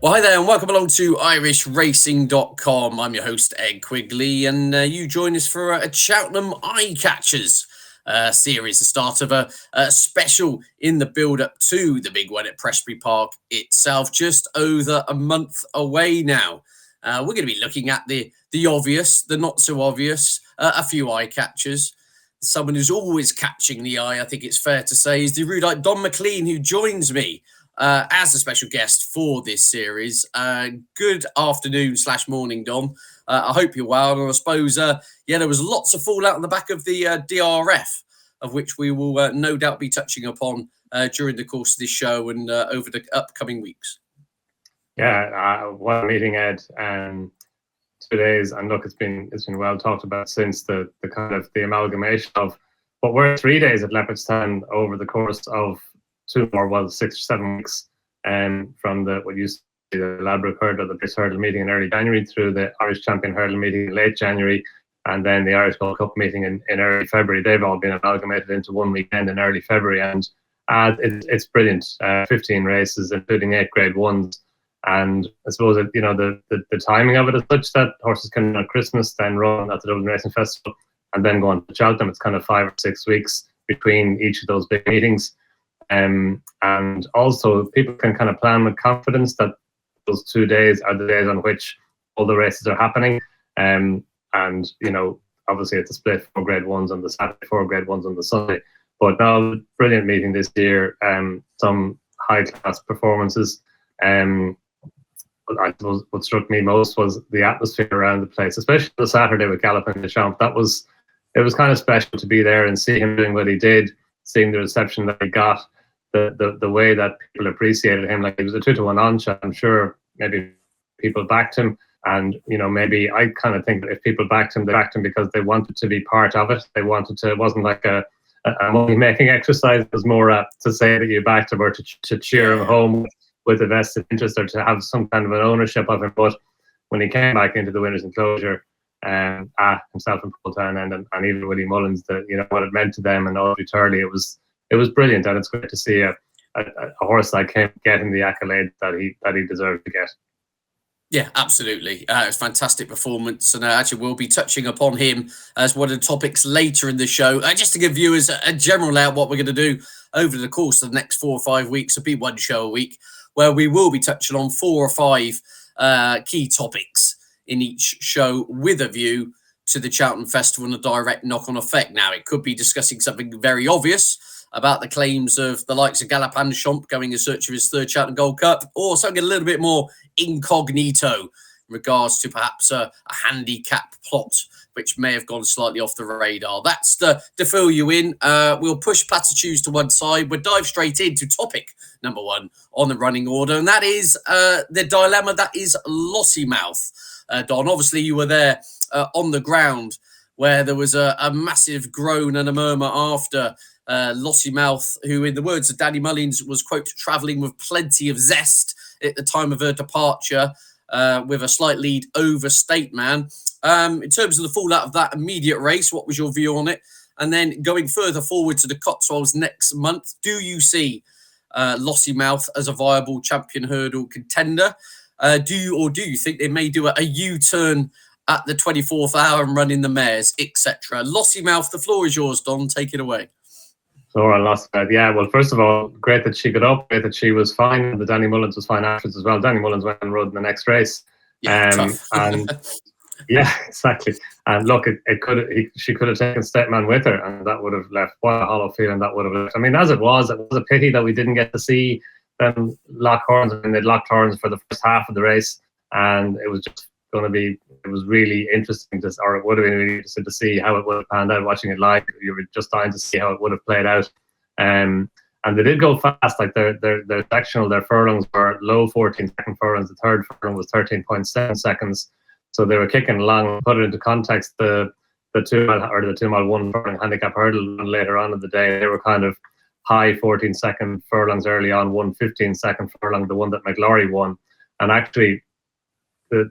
Well, hi there, and welcome along to irishracing.com. I'm your host, Ed Quigley, and you join us for a Cheltenham Eyecatchers series, the start of a special in the build-up to the big one at Prestbury Park itself, just over a month away now. We're going to be looking at the obvious, the not-so-obvious, a few eye-catchers. Someone who's always catching the eye, I think it's fair to say, is the erudite Donn McClean, who joins me as a special guest for this series. Good afternoon / morning, Don. I hope you're well. And I suppose, there was lots of fallout on the back of the DRF, of which we will no doubt be touching upon during the course of this show and over the upcoming weeks. Yeah, what a meeting, Ed. 2 days, and look, it's been well talked about since the kind of the amalgamation of what were 3 days at Leopardstown over the course of 6 or 7 weeks, from what used to be the Ladbroke Hurdle, the British Hurdle meeting in early January, through the Irish Champion Hurdle meeting in late January, and then the Irish Gold Cup meeting in early February. They've all been amalgamated into one weekend in early February, and it's brilliant. 15 races, including 8 Grade 1s. And I suppose that, the timing of it is such that horses can run at Christmas, then run at the Dublin Racing Festival, and then go on to Cheltenham. It's kind of 5 or 6 weeks between each of those big meetings. And also people can kind of plan with confidence that those 2 days are the days on which all the races are happening. And, obviously it's a split 4 Grade 1s on the Saturday, 4 Grade 1s on the Sunday. But now, brilliant meeting this year. Some high class performances. I suppose what struck me most was the atmosphere around the place, especially the Saturday with Galloping Deschamps. It was kind of special to be there and see him doing what he did, seeing the reception that he got, the way that people appreciated him. Like, he was a 2-to-1 on shot. I'm sure maybe people backed him, and maybe I kind of think that if people backed him, they backed him because they wanted to be part of it. They wanted to. It wasn't like a money-making exercise. It was more to say that you backed him or to cheer him home with a vested interest, or to have some kind of an ownership of him. But when he came back into the winners' enclosure, himself and Paul Townend and even Willie Mullins, what it meant to them and Audrey Turley, it was brilliant. And it's great to see a horse like him getting the accolade that he deserved to get. Yeah, absolutely. It was a fantastic performance, and actually we'll be touching upon him as one of the topics later in the show. Just to give viewers a general layout what we're going to do over the course of the next 4 or 5 weeks. It'll be one show a week, where we will be touching on 4 or 5 key topics in each show, with a view to the Cheltenham Festival and a direct knock-on effect. Now, it could be discussing something very obvious about the claims of the likes of Galopin Deschamps going in search of his 3rd Cheltenham Gold Cup, or something a little bit more incognito in regards to perhaps a handicap plot which may have gone slightly off the radar. That's to fill you in. We'll push platitudes to one side. We'll dive straight into topic number 1 on the running order, and that is the dilemma that is Lossiemouth. Don, obviously you were there on the ground where there was a massive groan and a murmur after Lossiemouth, who, in the words of Danny Mullins, was, quote, travelling with plenty of zest at the time of her departure, with a slight lead over State Man. In terms of the fallout of that immediate race, what was your view on it? And then going further forward to the Cotswolds next month, do you see Lossiemouth as a viable champion hurdle contender? Do you think they may do a U-turn at the 24th hour and run in the mares, etc.? Lossiemouth, the floor is yours, Don. Take it away. Laura Lossiemouth, yeah. Well, first of all, great that she got up. Great that she was fine. And the Danny Mullins was fine afterwards as well. Danny Mullins went and rode in the next race. Yeah, and yeah, exactly. And look, she could have taken Stepman with her, and that would have left, what a hollow feeling that would have left. I mean, as it was a pity that we didn't get to see them lock horns. I mean, they'd locked horns for the first half of the race, and it was just going to be, it was really interesting to, or it would have been really interesting to see how it would have panned out. Watching it live, you were just dying to see how it would have played out. And they did go fast. Like their sectional, their furlongs were low 14-second furlongs. The 3rd furlong was 13.7 seconds. So they were kicking along. Put it into context, the 2 mile 1 furlong handicap hurdle later on in the day, they were kind of high 14-second furlongs early on, 1 15-second furlong, the one that McLaury won. And actually,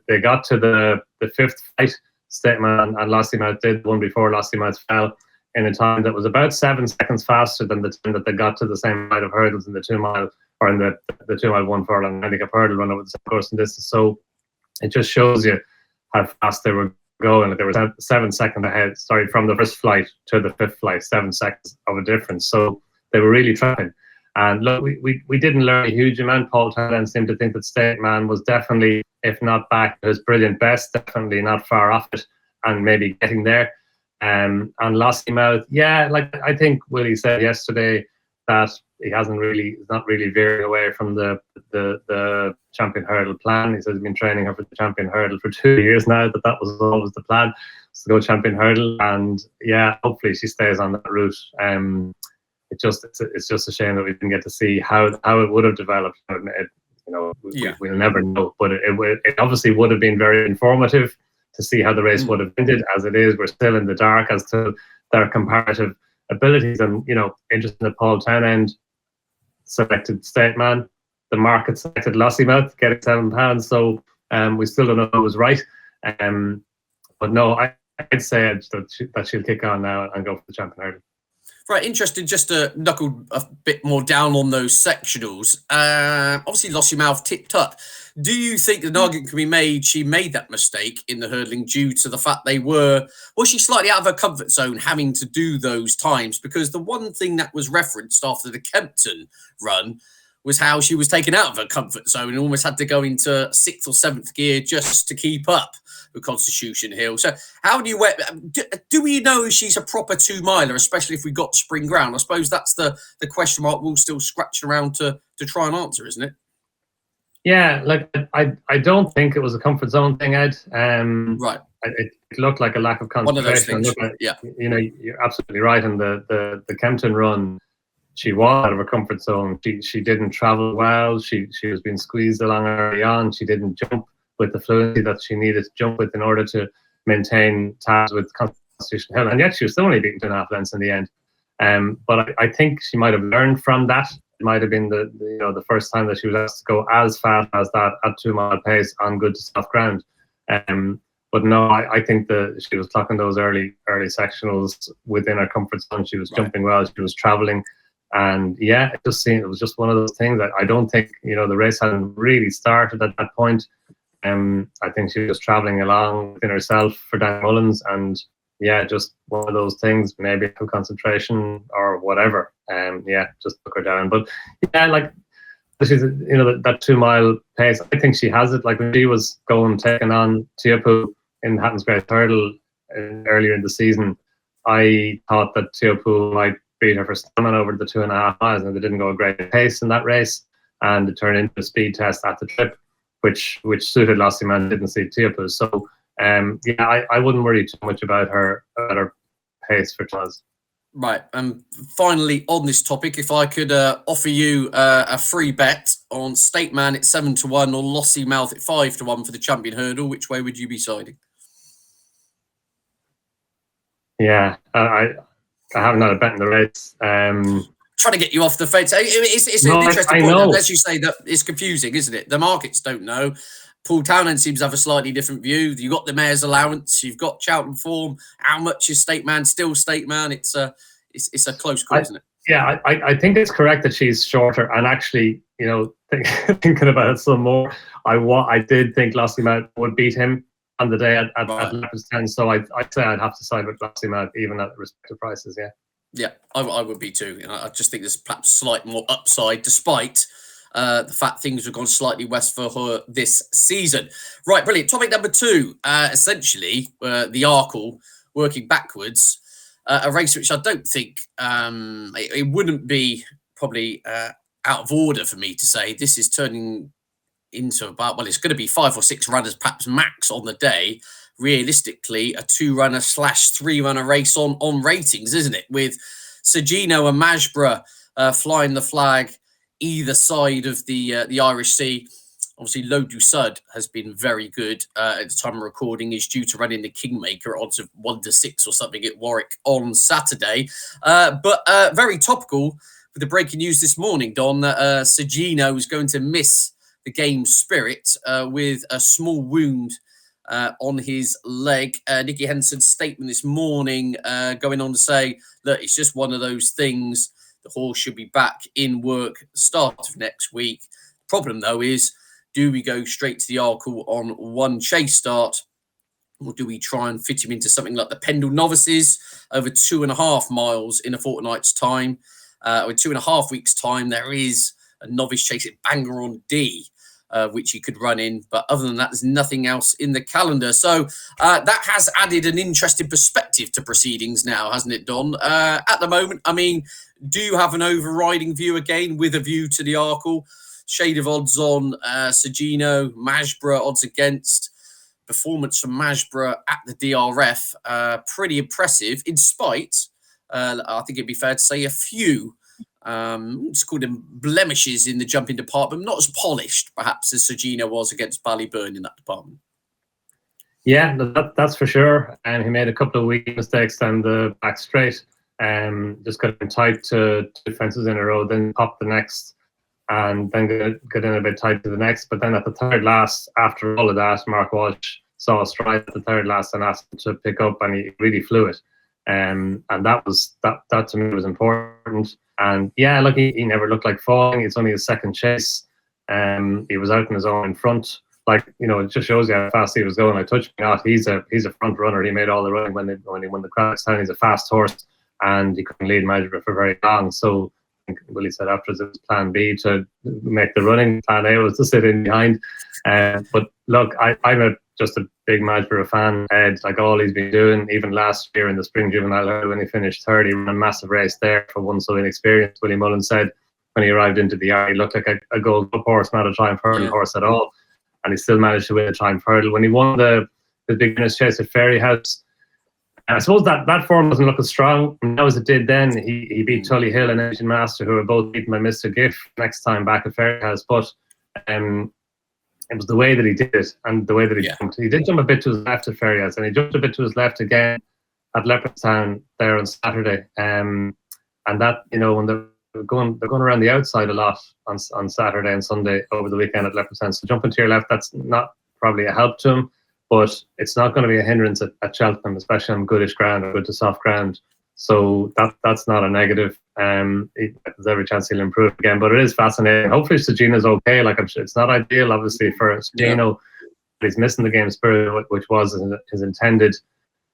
they got to the 5th fight. Stateman and Lossiemouth did one before Lossiemouth fell in a time that was about 7 seconds faster than the time that they got to the same height of hurdles in the 2 mile or in the 2 mile 1 furlong handicap hurdle run over the same course and distance. So it just shows you how fast they were going. They were 7 seconds ahead, from the first flight to the 5th flight, 7 seconds of a difference. So they were really trapping. And look, we didn't learn a huge amount. Paul Townend seemed to think that State Man was definitely, if not back to his brilliant best, definitely not far off it and maybe getting there. And Lossiemouth, I think Willie said yesterday that he's not really veering away from the champion hurdle plan. He says he's been training her for the champion hurdle for 2 years now, that was always the plan, to go champion hurdle. And hopefully she stays on that route. It's just a shame that we didn't get to see how it would have developed. We'll never know, but it obviously would have been very informative to see how the race would have ended. As it is, we're still in the dark as to their comparative abilities. And interesting that Paul Townend selected State Man, the market selected Lossiemouth, getting £7. So we still don't know who was right. But no, I'd say that she'll kick on now and go for the champion hurdle. Right, interesting. Just to knuckle a bit more down on those sectionals. Obviously, Lossiemouth tipped up. Do you think an argument can be made she made that mistake in the hurdling due to the fact was she slightly out of her comfort zone having to do those times? Because the one thing that was referenced after the Kempton run was how she was taken out of her comfort zone and almost had to go into 6th or 7th gear just to keep up with Constitution Hill. So how do we know she's a proper 2 miler, especially if we got spring ground? I suppose that's the question mark we'll still scratch around to try and answer, isn't it? Yeah, I don't think it was a comfort zone thing, Ed. Right. It looked like a lack of concentration. One of those things. You're absolutely right. And the Kempton run, she was out of her comfort zone. She didn't travel well. She was being squeezed along early on. She didn't jump with the fluency that she needed to jump with in order to maintain tabs with Constitution Hill. And yet she was still only beaten 2.5 lengths in the end. But I think she might have learned from that. It might have been the first time that she was asked to go as fast as that at 2 mile pace on good to soft ground. But no, I think that she was clocking those early sectionals within her comfort zone. She was jumping well. She was traveling. And it was just one of those things that I don't think, the race hadn't really started at that point. I think she was traveling along within herself for Dan Mullins, and just one of those things, maybe some concentration or whatever. Just took her down. But she's that 2 mile pace. I think she has it. Like when she was taking on Teahupoo in Hatton's Great Hurdle earlier in the season, I thought that Teahupoo might beat her for stamina over the 2.5 miles, and they didn't go a great pace in that race, and it turned into a speed test at the trip, which suited Lossiemouth, didn't suit Teahupoo. So I wouldn't worry too much about her pace for Chaz. Right. And finally, on this topic, if I could offer you a free bet on State Man at 7-1 or Lossiemouth at 5-1 for the champion hurdle, which way would you be siding? Yeah, I haven't had a bet in the race. Trying to get you off the fence. It's an interesting point. As you say, that it's confusing, isn't it? The markets don't know. Paul Townend seems to have a slightly different view. You've got the mayor's allowance. You've got Cheltenham form. How much is State Man still State Man? It's a close call, isn't it? Yeah, I think it's correct that she's shorter. And actually, thinking about it some more, I did think Lossiemouth would beat him on the day at Leopardstown. So I'd say I'd have to side with Lossiemouth even at respective prices. Yeah. Yeah, I would be too. I just think there's perhaps slight more upside, despite the fact things have gone slightly west for her this season. Right, brilliant. Topic number 2, essentially, the Arkle, working backwards. A race which I don't think, it wouldn't be probably out of order for me to say. This is turning into about, it's going to be 5 or 6 runners, perhaps max on the day. Realistically, a 2-runner / 3-runner race on ratings, isn't it? With Sagino and Majborough flying the flag either side of the Irish Sea. Obviously, Lodu Sud has been very good at the time of recording. He's due to run in the Kingmaker at odds of 1-6 or something at Warwick on Saturday. But very topical with the breaking news this morning, Don, that Sagino is going to miss the game's spirit with a small wound on his leg. Nicky Henson's statement this morning going on to say, look, it's just one of those things The horse should be back in work start of next week. Problem, though, is do we go straight to the Arkle on one chase start, or do we try and fit him into something like the Pendle Novices over 2.5 miles in a fortnight's time? Or 2.5 weeks' time, there is a novice chase at Bangor on D, which he could run in. But other than that, there's nothing else in the calendar. So that has added an interesting perspective to proceedings now, hasn't it, Don? At the moment, I mean, do you have an overriding view again with a view to the Arkle? Shade of odds on Sergino, Masborough, odds against. Performance from Masborough at the DRF, pretty impressive, in spite, I think it'd be fair to say, a few, let's call them blemishes in the jumping department, not as polished, perhaps, as Sergino was against Ballyburn in that department. Yeah, that's for sure. And he made a couple of weak mistakes down the back straight, just got tight to two fences in a row, then popped the next, and then got in a bit tight to the next. But then at the third last, after all of that, Mark Walsh saw a stride at the third last and asked him to pick up, and he really flew it. And that to me was important. And yeah, look, he never looked like falling. It's only his second chase. He was out on his own in front. Like, you know, it just shows you how fast he was going. I touched me out. He's a front runner. He made all the running when he won the Crowds Town. He's a fast horse, and he couldn't lead Masborough for very long. So Willie said afterwards it was plan B to make the running. Plan A was to sit in behind. But look, I'm just a big Masborough fan. Ed, like all he's been doing, even last year in the Spring Juvenile Hurdle when he finished third, he ran a massive race there for one so inexperienced. Willie Mullen said when he arrived into the yard, he looked like a Gold Cup horse, not a Triumph Hurdle horse at all. And he still managed to win a Triumph Hurdle. When he won the beginner's chase at Fairyhouse, I suppose that form doesn't look as strong now as it did then. He beat Tully Hill and Engine Master, who were both beaten by Mr. Giff next time back at Fairyhouse. But it was the way that he did it and the way that he jumped. He did jump a bit to his left at Fairyhouse, and he jumped a bit to his left again at Leopardstown there on Saturday. And that, you know, when they're going around the outside a lot on Saturday and Sunday over the weekend at Leopardstown. So jumping to your left, that's not probably a help to him. But it's not going to be a hindrance at Cheltenham, especially on goodish ground or good to soft ground. So that's not a negative. There's every chance he'll improve again. But it is fascinating. Hopefully Sergino's okay. Like, I'm sure it's not ideal, obviously, for Sergino. He's missing the game spirit, which was his intended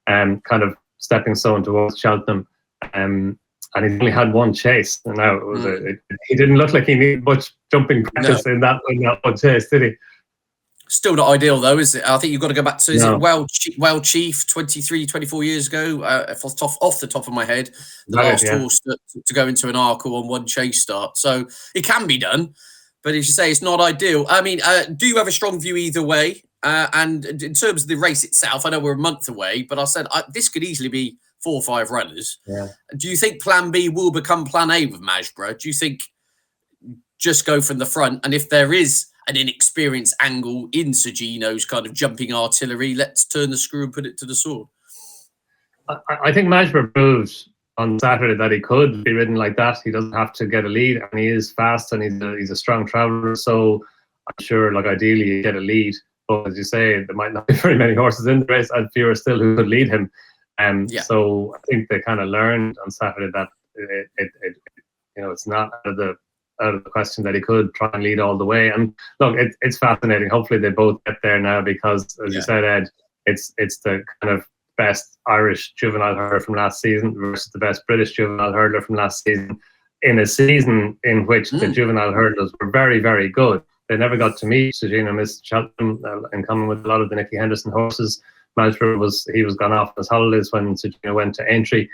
kind of stepping stone towards Cheltenham. And he's only had one chase. And now it was he didn't look like he needed much jumping practice in that one chase, did he? Still not ideal, though, is it? I think you've got to go back to Well Chief 23, 24 years ago, off the top of my head, the last horse to go into an Arkle on one chase start. So it can be done, but as you say, it's not ideal. I mean, do you have a strong view either way? And in terms of the race itself, I know we're a month away, but I said this could easily be 4 or 5 runners. Yeah. Do you think Plan B will become Plan A with Masborough? Do you think just go from the front? And if there is an inexperienced angle in Sergino's kind of jumping artillery, let's turn the screw and put it to the sword? I think Masborough proved on Saturday that he could be ridden like that. He doesn't have to get a lead, and he is fast, and he's a strong traveller. So I'm sure, like, ideally, you get a lead. But as you say, there might not be very many horses in the race, and fewer still who could lead him. So I think they kind of learned on Saturday that it's not out of the question that he could try and lead all the way. And look, it's fascinating. Hopefully they both get there now, because as you said, Ed, it's the kind of best Irish juvenile hurdler from last season versus the best British juvenile hurdler from last season, in a season in which the juvenile hurdlers were very, very good. They never got to meet. Sergino missed Cheltenham in common with a lot of the Nicky Henderson horses. Masborough was gone off on his holidays when Sergino went to entry.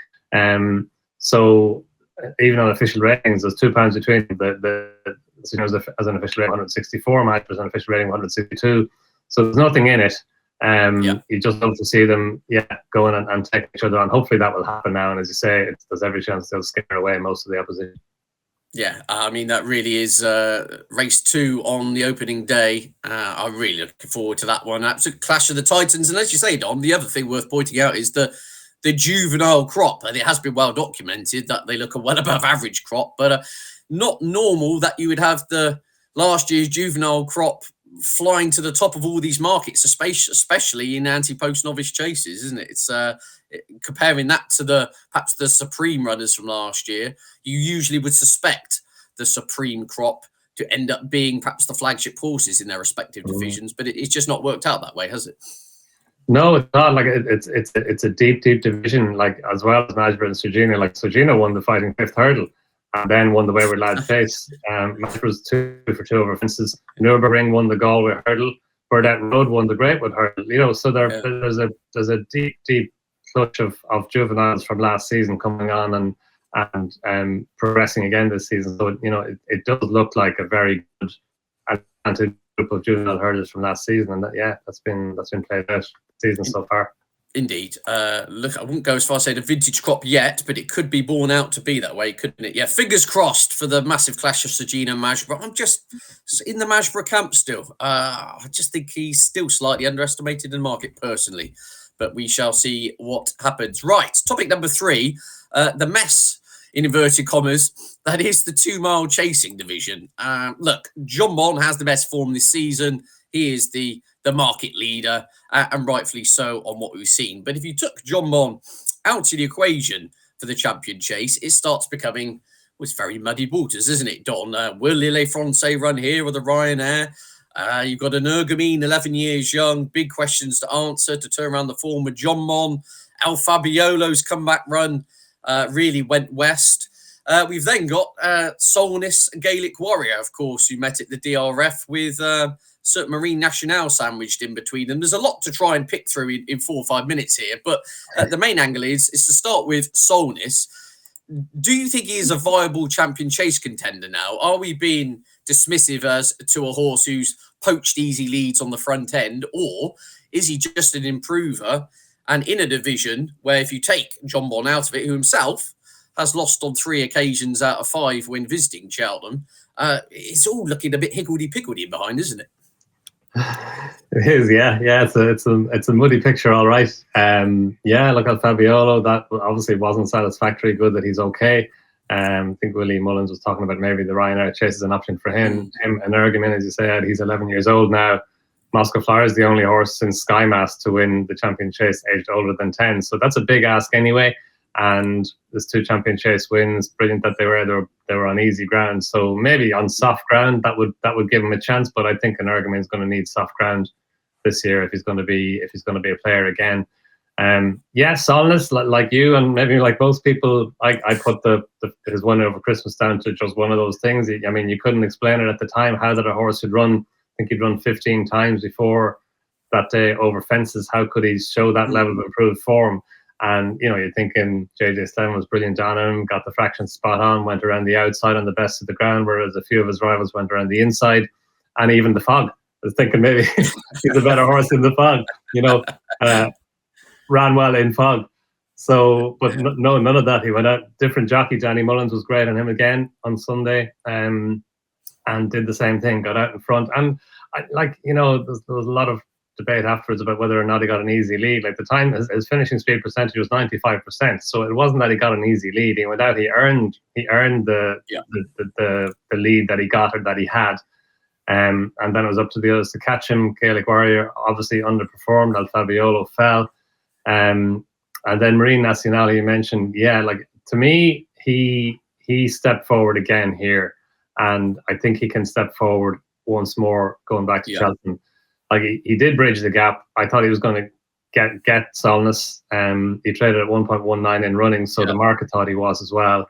So even on official ratings, there's £2 between the Sergino's as an official rating 164, Masborough's an official rating 162. So there's nothing in it. You just love to see them, going and take each other on. Hopefully that will happen now. And as you say, there's every chance they'll scare away most of the opposition. Yeah, I mean, that really is race 2 on the opening day. I'm really looking forward to that one. Absolute clash of the Titans. And as you say, Don, the other thing worth pointing out is the juvenile crop. And it has been well documented that they look a well above average crop, but not normal that you would have the last year's juvenile crop flying to the top of all these markets, especially in anti-post novice chases, isn't it? comparing that to perhaps the Supreme runners from last year, you usually would suspect the Supreme crop to end up being perhaps the flagship horses in their respective divisions, but it's just not worked out that way, has it? No, it's not. Like it's a deep division. Like as well as Majborough and Sergina. Like Sergina won the Fighting Fifth Hurdle, and then won the Wayward Lad Chase. Majborough's 2 for 2 over fences. Nürburgring won the Galway Hurdle. Burdett Road won the Greatwood Hurdle. You know, so there's a deep clutch of juveniles from last season coming on and progressing again this season. So you know, it does look like a very good advantage group of juvenile hurdlers from last season, and that's been played out season so far. Indeed. Look, I wouldn't go as far as say the vintage crop yet, but it could be borne out to be that way, couldn't it? Yeah, fingers crossed for the massive clash of Sergina and Majborough. I'm just in the Majborough camp still. I just think he's still slightly underestimated in the market personally, but we shall see what happens. Right, topic number 3, the mess, in inverted commas, that is the 2-mile chasing division. Look, John Bon has the best form this season. He is the market leader, and rightfully so on what we've seen. But if you took John Bon out of the equation for the champion chase, it starts becoming with very muddy waters, isn't it, Don? Will Lille Francais run here or the Ryanair? You've got an Ergamine, 11 years young, big questions to answer to turn around the form with John Mon. El Fabiolo's comeback run really went west. We've then got Solness Gaelic Warrior, of course, who met at the DRF with certain Marine Nationale sandwiched in between them. There's a lot to try and pick through in 4 or 5 minutes here, but the main angle is to start with Solness. Do you think he is a viable champion chase contender now? Are we being dismissive as to a horse who's poached easy leads on the front end, or is he just an improver and in a division where if you take John Bon out of it, who himself has lost on 3 occasions out of 5 when visiting Cheltenham, it's all looking a bit higgledy-piggledy behind, isn't it? It is, yeah. It's a muddy picture, all right. Look at Fabiolo. That obviously wasn't satisfactory. Good that he's okay. I think Willie Mullins was talking about maybe the Ryanair Chase is an option for him. Him and Ergamin, as you said, he's 11 years old now. Moscow Flyer is the only horse since Skymass to win the champion chase aged older than 10. So that's a big ask anyway. And there's 2 champion chase wins. Brilliant that they were on easy ground. So maybe on soft ground that would give him a chance. But I think an Ergamin is going to need soft ground this year if he's going to be a player again. Solness, like you and maybe like most people, I put his win over Christmas down to just one of those things. I mean, you couldn't explain it at the time. How did a horse who'd run, I think he'd run 15 times before that day over fences, how could he show that level of improved form? And, you know, you're thinking JJ Stem was brilliant on him, got the fractions spot on, went around the outside on the best of the ground, whereas a few of his rivals went around the inside, and even the fog. I was thinking maybe he's a better horse in the fog, you know, ran well in fog. So, but no, none of that. He went out, different jockey. Danny Mullins was great on him again on Sunday, and did the same thing, got out in front. And there was a lot of debate afterwards about whether or not he got an easy lead. Like the time, his finishing speed percentage was 95%. So it wasn't that he got an easy lead. He went out, he earned the lead that he got or that he had. And then it was up to the others to catch him. Gaelic Warrior obviously underperformed. El Fabiolo fell. And then Marine Nationale, you mentioned, to me, he stepped forward again here. And I think he can step forward once more going back to Cheltenham. Like he did bridge the gap. I thought he was going to get Solness. He traded at 1.19 in running, so the market thought he was as well.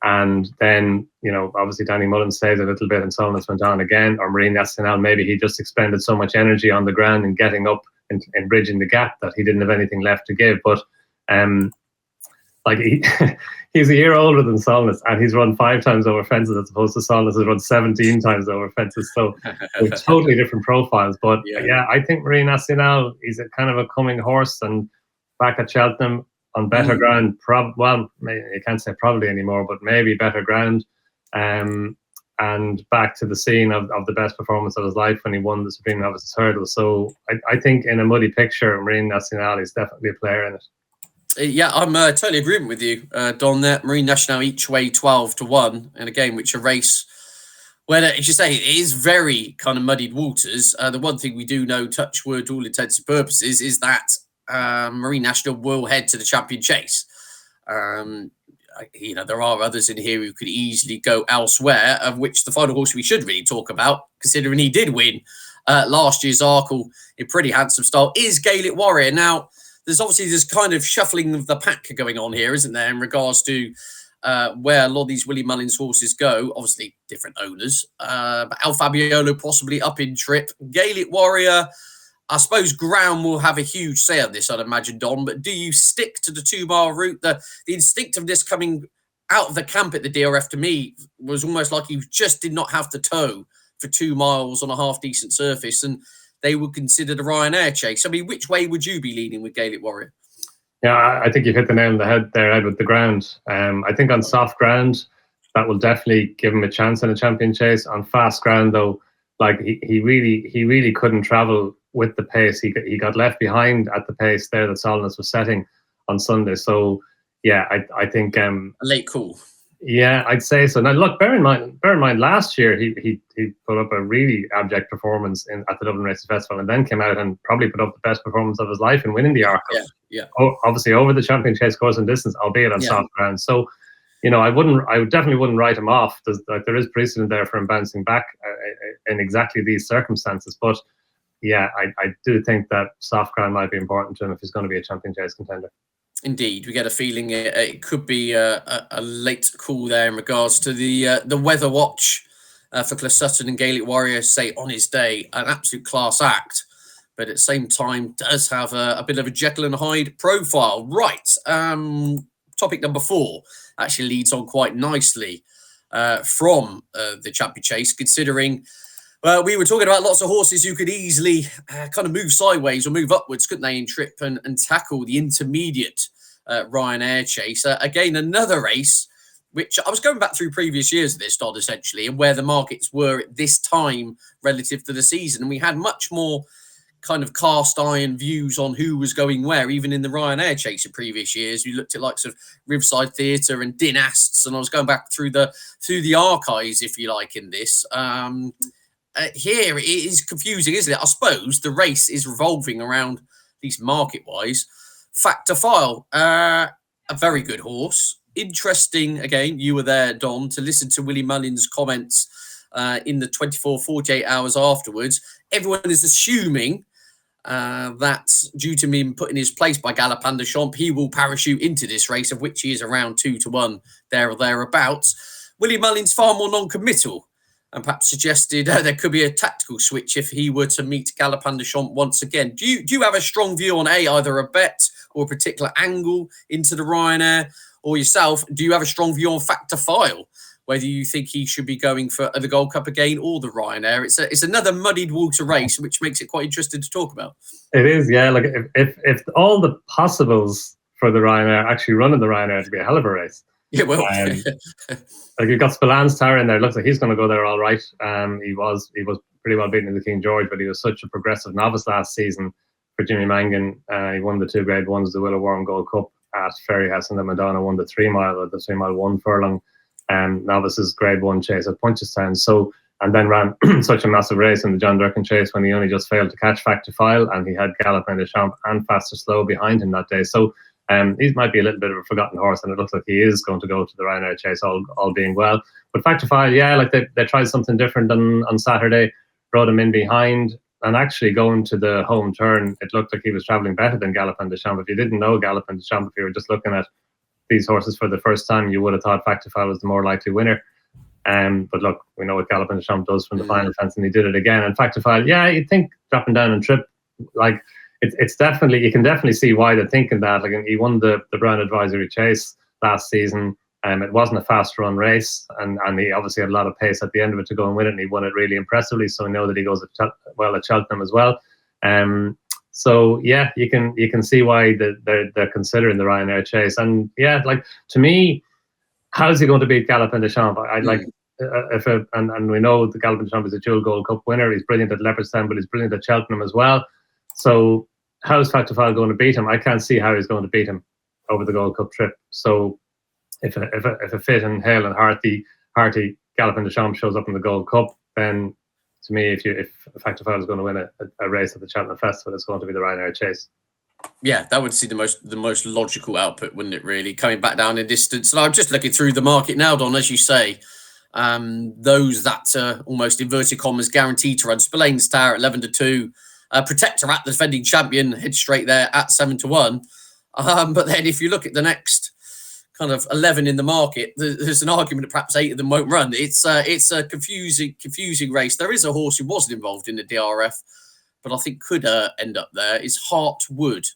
And then, you know, obviously Danny Mullins stayed a little bit and Solness went on again. Or Marine Nationale, maybe he just expended so much energy on the ground and getting up and bridging the gap that he didn't have anything left to give. But he's a year older than Solness, and he's run 5 times over fences as opposed to Solness has run 17 times over fences. So they're totally different profiles. But I think Marine Nationale, he's a kind of a coming horse, and back at Cheltenham on better ground. You can't say probably anymore, but maybe better ground. And back to the scene of the best performance of his life when he won the Supreme Novices Hurdle. So I think in a muddy picture, Marine Nationale is definitely a player in it. Yeah, I'm totally agreeing with you, Don. There, Marine Nationale each way 12-1 in a game which a race where, as you say, it is very kind of muddied waters. The one thing we do know, touch wood, all intents and purposes, is that Marine National will head to the Champion Chase. There are others in here who could easily go elsewhere, of which the final horse we should really talk about, considering he did win last year's Arkle in pretty handsome style, is Gaelic Warrior. Now, there's obviously this kind of shuffling of the pack going on here, isn't there, in regards to where a lot of these Willie Mullins horses go. Obviously, different owners. But El Fabiolo possibly up in trip. Gaelic Warrior, I suppose Graham will have a huge say on this, I'd imagine, Don. But do you stick to the 2 mile route? The instinctiveness coming out of the camp at the DRF, to me, was almost like he just did not have the toe for 2 miles on a half-decent surface, and they would consider the Ryanair Chase. I mean, which way would you be leaning with Gaelic Warrior? Yeah, I think you've hit the nail on the head there, Ed, with the ground. I think on soft ground, that will definitely give him a chance in a Champion Chase. On fast ground, though, like he really couldn't travel with the pace. He got left behind at the pace there that Solness was setting on Sunday. So yeah, I think a late call. Yeah, I'd say so. Now look, bear in mind last year he put up a really abject performance at the Dublin Racing Festival, and then came out and probably put up the best performance of his life in winning the Arkle. Yeah. Obviously over the Champion Chase course and distance, albeit on soft ground. So, I definitely wouldn't write him off. There is precedent there for him bouncing back in exactly these circumstances. But yeah, I do think that soft ground might be important to him if he's going to be a Champion Chase contender. Indeed, we get a feeling it could be a late call there in regards to the weather watch for Cliff Sutton and Gaelic Warrior, say on his day, an absolute class act, but at the same time does have a bit of a Jekyll and Hyde profile. Right, topic number 4 actually leads on quite nicely from the Champion Chase, considering we were talking about lots of horses who could easily kind of move sideways or move upwards, couldn't they, in trip and tackle the intermediate Ryanair Chase. Again, another race, which I was going back through previous years of this, Dodd, essentially, and where the markets were at this time relative to the season. And we had much more kind of cast iron views on who was going where, even in the Ryanair Chase in previous years. We looked at likes of Riverside Theatre and Dynasts, and I was going back through the archives, if you like, in this. Here it is confusing, isn't it? I suppose the race is revolving around, at least market-wise, Factor File, a very good horse. Interesting, again, you were there, Don, to listen to Willie Mullins' comments in the 48 hours afterwards. Everyone is assuming that due to him put in his place by Galopin Des Champs, he will parachute into this race, of which he is around 2-1, there or thereabouts. Willie Mullins far more non-committal, and perhaps suggested there could be a tactical switch if he were to meet Galopin Des Champs once again. Do you have a strong view on either a bet or a particular angle into the Ryanair, or yourself, do you have a strong view on Factor File, whether you think he should be going for the Gold Cup again or the Ryanair? It's another muddied water race, which makes it quite interesting to talk about. It is, yeah. Like if all the possibles for the Ryanair actually running the Ryanair, to be a hell of a race. Yeah, well, like you've got Spillane Tower in there. It looks like he's going to go there all right. He was pretty well beaten in the King George, but he was such a progressive novice last season for Jimmy Mangan. He won the 2 Grade 1s, the Willow Warren Gold Cup at Ferryhouse, and then Madonna won the 3 mile or the 3 mile 1 furlong novices Grade 1 Chase at Punchestown. So, and then ran such a massive race in the John Durkin Chase when he only just failed to catch Factor File, and he had Galopin Des Champs and Faster Slow behind him that day. So he might be a little bit of a forgotten horse, and it looks like he is going to go to the Ryanair Chase, all being well. But Factor File, yeah, like they tried something different on Saturday, brought him in behind, and actually going to the home turn, it looked like he was travelling better than Galopin Des Champs. If you didn't know Galopin Des Champs, if you were just looking at these horses for the first time, you would have thought Factor File was the more likely winner. But look, we know what Galopin Des Champs does from the final fence, and he did it again. And Factor File, yeah, you'd think dropping down and trip, like it's definitely, you can definitely see why they're thinking that. Like, he won the Brown Advisory Chase last season. It wasn't a fast run race, and he obviously had a lot of pace at the end of it to go and win it, and he won it really impressively. So I know that he goes at Cheltenham as well. So yeah, you can see why they're considering the Ryanair Chase. And yeah, like, to me, how's he going to beat Galopin Des Champs? I like and we know the Galopin Des Champs is a dual Gold Cup winner. He's brilliant at Leopardstown, but he's brilliant at Cheltenham as well. So how's Factor File going to beat him? I can't see how he's going to beat him over the Gold Cup trip. So if a fit and hale and hearty Galopin Des Champs shows up in the Gold Cup, then to me, if Factor File is going to win a race at the Cheltenham Festival, it's going to be the Ryanair Chase. Yeah, that would see the most logical output, wouldn't it? Really, coming back down in distance. And I'm just looking through the market now, Don, as you say. Those that are almost inverted commas guaranteed to run. Spillane's Tower at 11-2. Protector at the defending champion, head straight there at 7-1. But then if you look at the next kind of 11 in the market, there's an argument that perhaps 8 of them won't run. It's a confusing race. There is a horse who wasn't involved in the DRF, but I think could end up there. Is Heartwood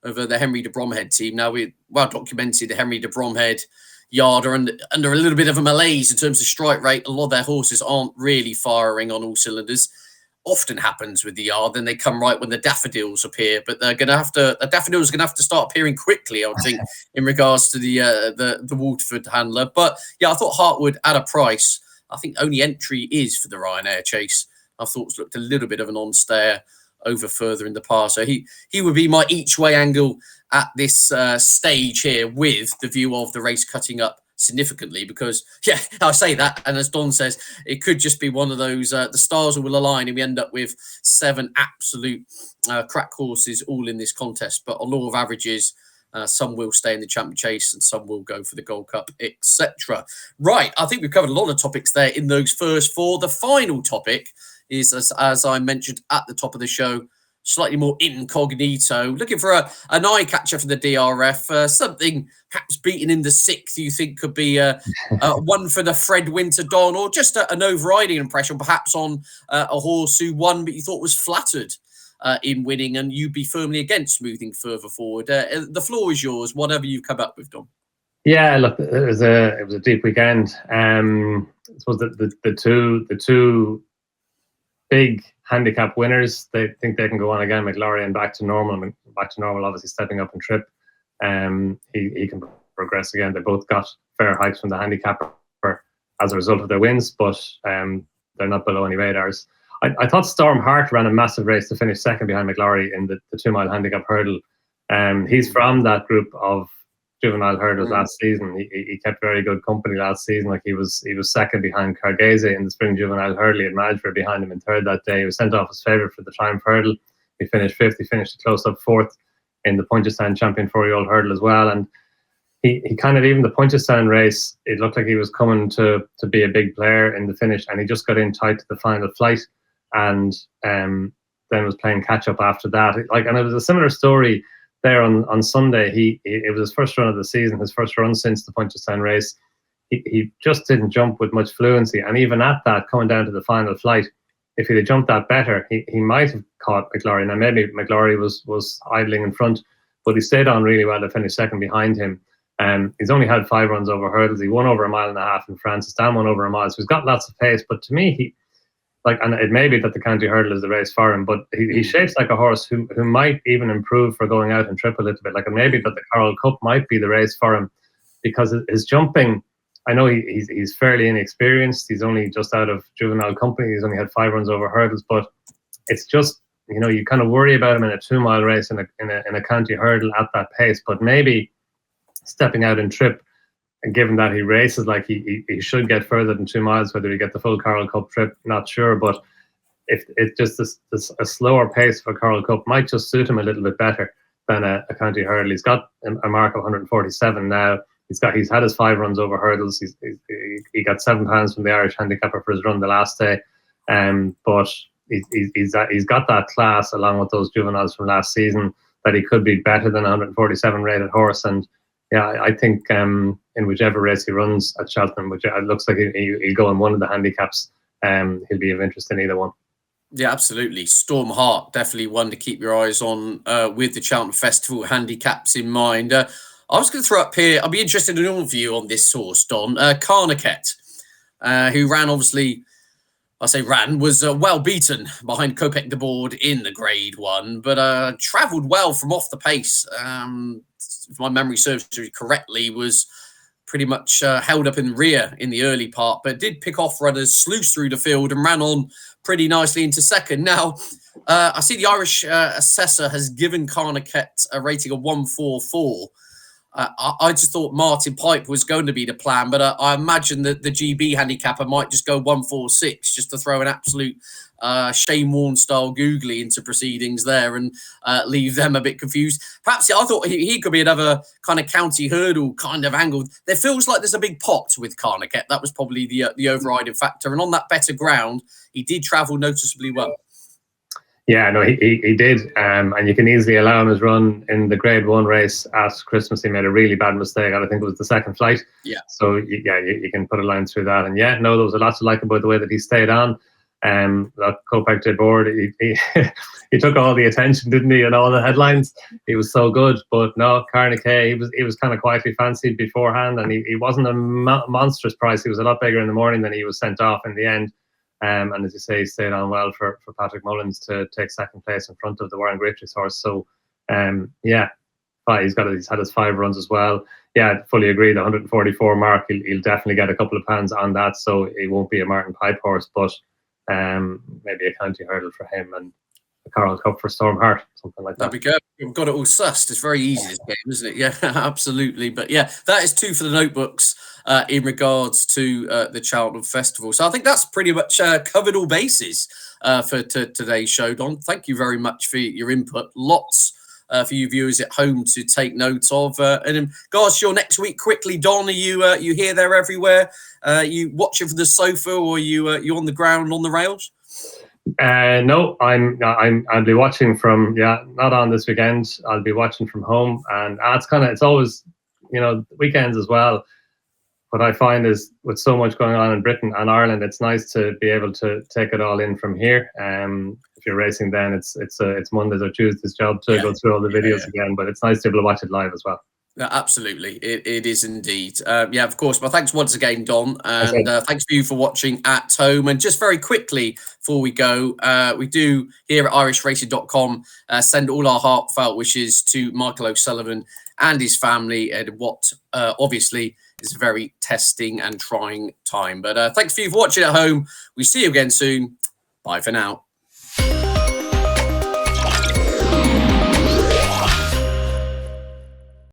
over the Henry de Bromhead team. Now, we well documented the Henry de Bromhead yard are under a little bit of a malaise in terms of strike rate. A lot of their horses aren't really firing on all cylinders. Often happens with the yard, then they come right when the daffodils appear. But the daffodils are gonna have to start appearing quickly, I would think, in regards to the Waterford handler. But yeah, I thought Heartwood at a price. I think only entry is for the Ryanair Chase. I thought it looked a little bit of an on-stare over further in the past. So he would be my each way angle at this stage here, with the view of the race cutting up significantly, because yeah, I say that, and as Don says, it could just be one of those the stars will align and we end up with 7 absolute crack horses all in this contest. But a law of averages, some will stay in the champion chase and some will go for the Gold Cup, etc. Right, I think we've covered a lot of topics there in those first 4. The final topic is, as I mentioned at the top of the show, slightly more incognito, looking for an eye catcher for the DRF, something perhaps beaten in the 6th you think could be one for the Fred Winter Don, or just an overriding impression perhaps on a horse who won but you thought was flattered in winning, and you'd be firmly against moving further forward. The floor is yours, whatever you've come up with, Don. Yeah, look, it was a deep weekend. I suppose the two big handicap winners, they think they can go on again. McLaurin back to normal. Obviously stepping up in trip. He can progress again. They both got fair hikes from the handicapper as a result of their wins, but they're not below any radars. I thought Storm Hart ran a massive race to finish second behind McLaurin in the 2 mile handicap hurdle. He's from that group of juvenile hurdles last season. He kept very good company last season. Like he was second behind Cargese in the spring juvenile hurdle. He had Malford behind him in third that day. He was sent off as favourite for the Triumph hurdle. He finished 5th. He finished a close up 4th in the Punchestown champion 4-year-old hurdle as well. And he kind of, even the Punchestown race, it looked like he was coming to be a big player in the finish, and he just got in tight to the final flight, and then was playing catch up after that. And it was a similar story there on Sunday. It was his first run of the season, his first run since the Punchestown race. He just didn't jump with much fluency, and even at that, coming down to the final flight, if he'd have jumped that better, he might have caught McLaurin. Now maybe McLaurin was idling in front, but he stayed on really well to finish second behind him. He's only had 5 runs over hurdles. He won over 1.5 miles in France. Dan won over 1 mile, so he's got lots of pace. But to me, and it may be that the county hurdle is the race for him, but he shapes like a horse who might even improve for going out and trip a little bit. And maybe that the Coral Cup might be the race for him, because his jumping, I know he's fairly inexperienced. He's only just out of juvenile company. He's only had 5 runs over hurdles, but it's just, you kind of worry about him in a 2 mile race in a county hurdle at that pace. But maybe stepping out in trip, and given that he races like he should get further than 2 miles, whether he get the full Coral Cup trip, not sure. But if it just a slower pace for Coral Cup might just suit him a little bit better than a county hurdle. He's got a mark of 147 now. He's had his 5 runs over hurdles. He got £7 from the Irish handicapper for his run the last day. But he's got that class along with those juveniles from last season that he could be better than a 147 rated horse. And yeah, I think in whichever race he runs at Cheltenham, which it looks like he'll go in one of the handicaps, he'll be of interest in either one. Yeah, absolutely. Storm Hart, definitely one to keep your eyes on with the Cheltenham Festival handicaps in mind. I was going to throw up here, I'll be interested in your view on this horse, Don. Carniket, who ran, obviously, was well beaten behind Kopek de Board in the Grade 1, but travelled well from off the pace. If my memory serves me correctly, was pretty much held up in rear in the early part, but did pick off runners, sluiced through the field and ran on pretty nicely into second. Now, I see the Irish assessor has given Carniket a rating of 144. I just thought Martin Pipe was going to be the plan, but I imagine that the GB handicapper might just go 146 just to throw an absolute Shane Warne style googly into proceedings there and leave them a bit confused. Perhaps I thought he could be another kind of county hurdle kind of angle. There feels like there's a big pot with Carniket. That was probably the overriding factor. And on that better ground, he did travel noticeably well. Yeah, no, he did. And you can easily allow him his run in the Grade 1 race at Christmas. He made a really bad mistake. I think it was the second flight. Yeah. So, you can put a line through that. And there was a lot to like about the way that he stayed on. That Kopech did board. He took all the attention, didn't he, and all the headlines. He was so good. But no, Carniket, he was kind of quietly fancied beforehand. And he wasn't a monstrous price. He was a lot bigger in the morning than he was sent off in the end. And as you say, he stayed on well for Patrick Mullins to take second place in front of the Warren Greatrix horse. So, he's had his 5 runs as well. Yeah, fully agree. The 144 mark, he'll definitely get a couple of pounds on that. So it won't be a Martin Pipe horse, but maybe a county hurdle for him and a Coral Cup for Stormheart, something like that. That'd be good. We've got it all sussed. It's very easy this game, isn't it? Yeah, absolutely. But yeah, that is 2 for the notebooks in regards to the Cheltenham Festival. So I think that's pretty much covered all bases for today's show, Don. Thank you very much for your input. Lots for you viewers at home to take note of. And in regards to your next week, quickly, Don, are you here, there, everywhere? You watching from the sofa, or are you on the ground on the rails? No, I'll be watching from not on this weekend. I'll be watching from home, and it's always weekends as well. What I find is with so much going on in Britain and Ireland, it's nice to be able to take it all in from here. If you're racing, then it's Monday's or Tuesday's job to go through all the videos again, but it's nice to be able to watch it live as well. Yeah, absolutely. It is indeed. Of course. But thanks once again, Don. And thanks for you for watching at home. And just very quickly before we go, we do here at irishracing.com send all our heartfelt wishes to Michael O'Sullivan and his family at what obviously is a very testing and trying time. But thanks for you for watching at home. We see you again soon. Bye for now.